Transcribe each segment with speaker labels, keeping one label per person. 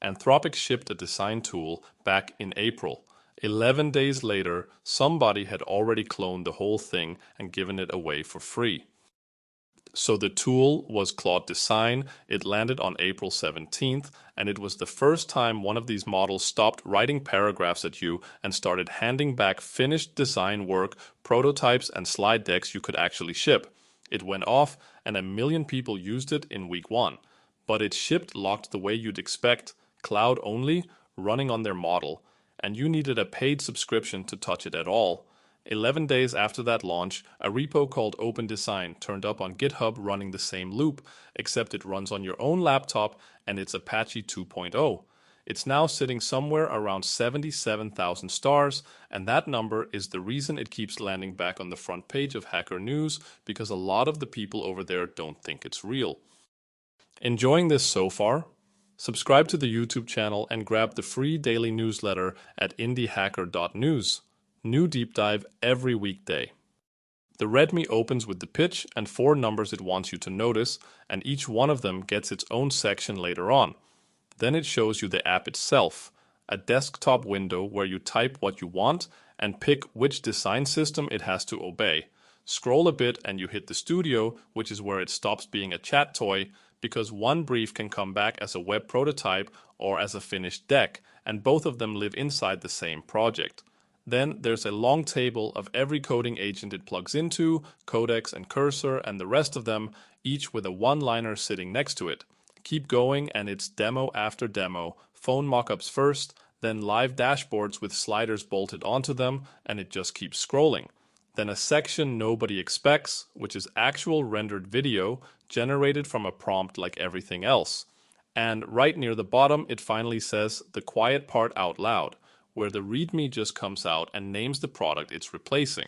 Speaker 1: Anthropic shipped a design tool back in April. 11 days later, somebody had already cloned the whole thing and given it away for free. So the tool was Claude Design. It landed on April 17th, and it was the first time one of these models stopped writing paragraphs at you and started handing back finished design work, prototypes, and slide decks you could actually ship. It went off, and 1 million people used it in week 1. But it shipped locked the way you'd expect, cloud only, running on their model, and you needed a paid subscription to touch it at all. 11 days after that launch, a repo called Open Design turned up on GitHub running the same loop, except it runs on your own laptop and it's Apache 2.0. It's now sitting somewhere around 77,000 stars, and that number is the reason it keeps landing back on the front page of Hacker News, because a lot of the people over there don't think it's real. Enjoying this so far? Subscribe to the YouTube channel and grab the free daily newsletter at indiehacker.news. New deep dive every weekday. The README opens with the pitch and 4 numbers it wants you to notice, and each one of them gets its own section later on. Then it shows you the app itself, a desktop window where you type what you want and pick which design system it has to obey. Scroll a bit and you hit the studio, which is where it stops being a chat toy, because one brief can come back as a web prototype or as a finished deck, and both of them live inside the same project. Then there's a long table of every coding agent it plugs into, Codex and Cursor and the rest of them, each with a one-liner sitting next to it. Keep going and it's demo after demo, phone mockups first, then live dashboards with sliders bolted onto them, and it just keeps scrolling. Then a section nobody expects, which is actual rendered video generated from a prompt like everything else. And right near the bottom it finally says the quiet part out loud, where the README just comes out and names the product it's replacing.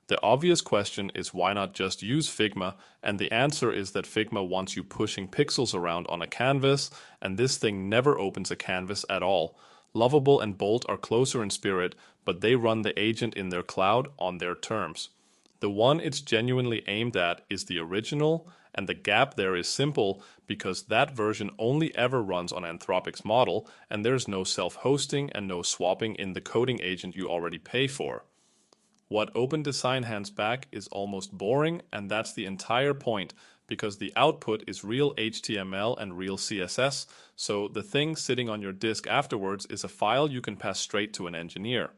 Speaker 1: The obvious question is why not just use Figma, and the answer is that Figma wants you pushing pixels around on a canvas, and this thing never opens a canvas at all. Lovable and Bolt are closer in spirit, but they run the agent in their cloud on their terms. The one it's genuinely aimed at is the original, and the gap there is simple because that version only ever runs on Anthropic's model, and there's no self-hosting and no swapping in the coding agent you already pay for. What Open Design hands back is almost boring, and that's the entire point, because the output is real HTML and real CSS, so the thing sitting on your disk afterwards is a file you can pass straight to an engineer.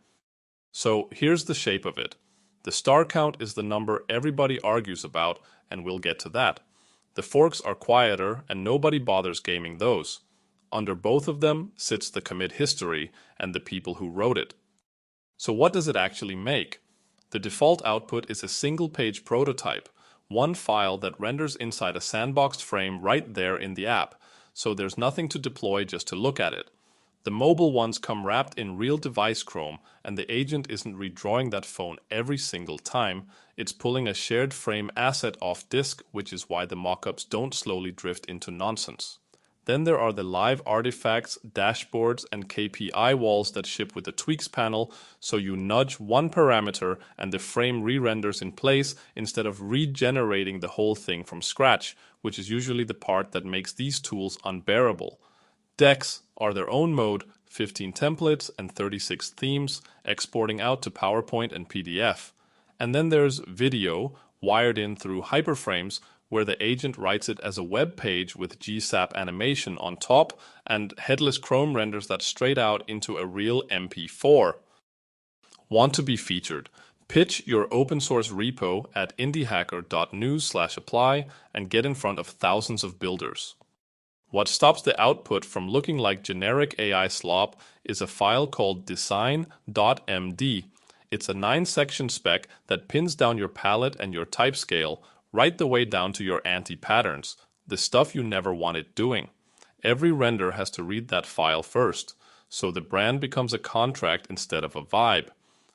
Speaker 1: So here's the shape of it. The star count is the number everybody argues about, and we'll get to that. The forks are quieter, and nobody bothers gaming those. Under both of them sits the commit history and the people who wrote it. So what does it actually make? The default output is a single-page prototype, one file that renders inside a sandboxed frame right there in the app, so there's nothing to deploy just to look at it. The mobile ones come wrapped in real device Chrome, and the agent isn't redrawing that phone every single time. It's pulling a shared frame asset off disk, which is why the mockups don't slowly drift into nonsense. Then there are the live artifacts, dashboards, and KPI walls that ship with the tweaks panel, so you nudge one parameter and the frame re-renders in place instead of regenerating the whole thing from scratch, which is usually the part that makes these tools unbearable. Decks are their own mode, 15 templates and 36 themes, exporting out to PowerPoint and PDF. And then there's video, wired in through hyperframes, where the agent writes it as a web page with GSAP animation on top, and headless Chrome renders that straight out into a real MP4. Want to be featured? Pitch your open source repo at indiehacker.news/apply and get in front of thousands of builders. What stops the output from looking like generic AI slop is a file called DESIGN.md. It's a 9-section spec that pins down your palette and your type scale, right the way down to your anti-patterns, the stuff you never wanted doing. Every render has to read that file first, so the brand becomes a contract instead of a vibe.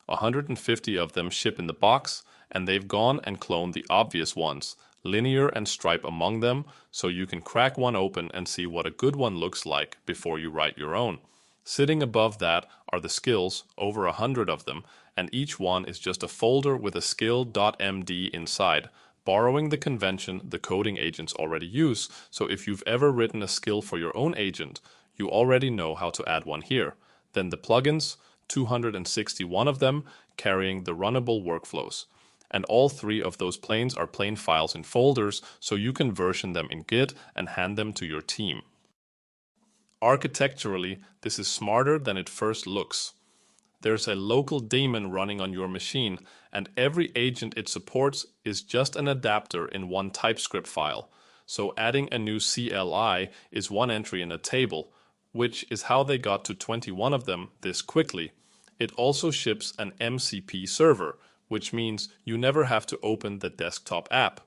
Speaker 1: 150 of them ship in the box, and they've gone and cloned the obvious ones, linear and stripe among them, so you can crack one open and see what a good one looks like before you write your own. Sitting above that are the skills, over 100 of them, and each one is just a folder with a skill.md inside, borrowing the convention the coding agents already use. So if you've ever written a skill for your own agent, you already know how to add one here. Then the plugins, 261 of them, carrying the runnable workflows. And all three of those planes are plain files in folders, so you can version them in Git and hand them to your team. Architecturally, this is smarter than it first looks. There's a local daemon running on your machine, and every agent it supports is just an adapter in one TypeScript file. So adding a new CLI is one entry in a table, which is how they got to 21 of them this quickly. It also ships an MCP server, which means you never have to open the desktop app.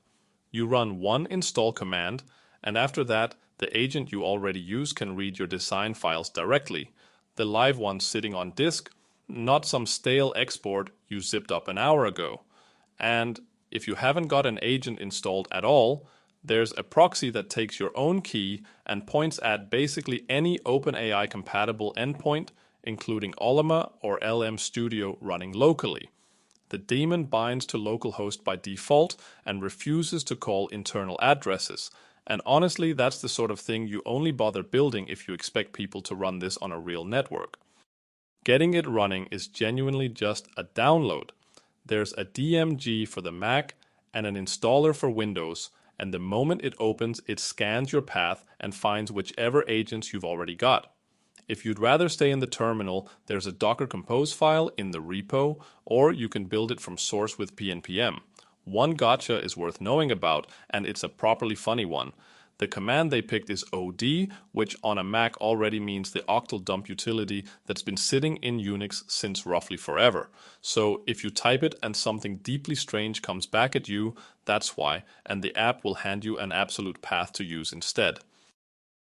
Speaker 1: You run one install command, and after that, the agent you already use can read your design files directly, the live ones sitting on disk, not some stale export you zipped up an hour ago. And if you haven't got an agent installed at all, there's a proxy that takes your own key and points at basically any OpenAI compatible endpoint, including Ollama or LM Studio running locally. The daemon binds to localhost by default and refuses to call internal addresses. And honestly, that's the sort of thing you only bother building if you expect people to run this on a real network. Getting it running is genuinely just a download. There's a DMG for the Mac and an installer for Windows, and the moment it opens, it scans your path and finds whichever agents you've already got. If you'd rather stay in the terminal, there's a Docker Compose file in the repo, or you can build it from source with pnpm. One gotcha is worth knowing about, and it's a properly funny one. The command they picked is OD, which on a Mac already means the octal dump utility that's been sitting in Unix since roughly forever. So if you type it and something deeply strange comes back at you, that's why, and the app will hand you an absolute path to use instead.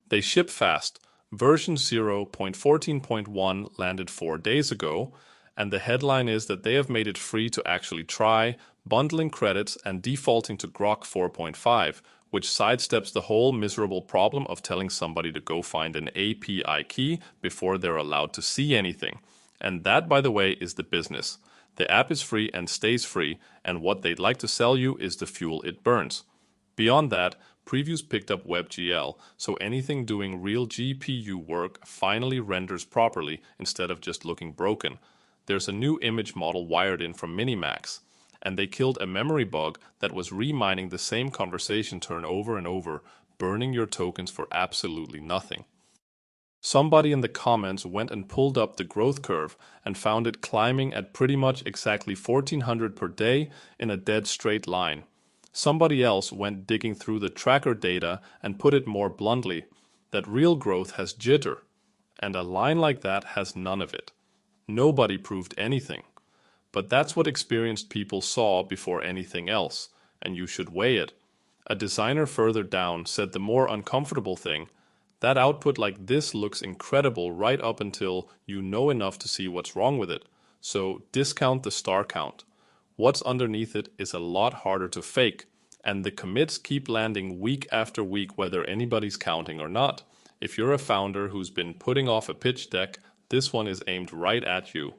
Speaker 1: They ship fast. Version 0.14.1 landed 4 days ago, and the headline is that they have made it free to actually try, bundling credits and defaulting to Grok 4.5, which sidesteps the whole miserable problem of telling somebody to go find an API key before they're allowed to see anything. And that, by the way, is the business. The app is free and stays free, and what they'd like to sell you is the fuel it burns. Beyond that, previews picked up WebGL, so anything doing real GPU work finally renders properly instead of just looking broken. There's a new image model wired in from Minimax, and they killed a memory bug that was remining the same conversation turn over and over, burning your tokens for absolutely nothing. Somebody in the comments went and pulled up the growth curve and found it climbing at pretty much exactly 1400 per day in a dead straight line. Somebody else went digging through the tracker data and put it more bluntly, that real growth has jitter, and a line like that has none of it. Nobody proved anything. But that's what experienced people saw before anything else, and you should weigh it. A designer further down said the more uncomfortable thing, that output like this looks incredible right up until you know enough to see what's wrong with it. So discount the star count. What's underneath it is a lot harder to fake, and the commits keep landing week after week whether anybody's counting or not. If you're a founder who's been putting off a pitch deck, this one is aimed right at you.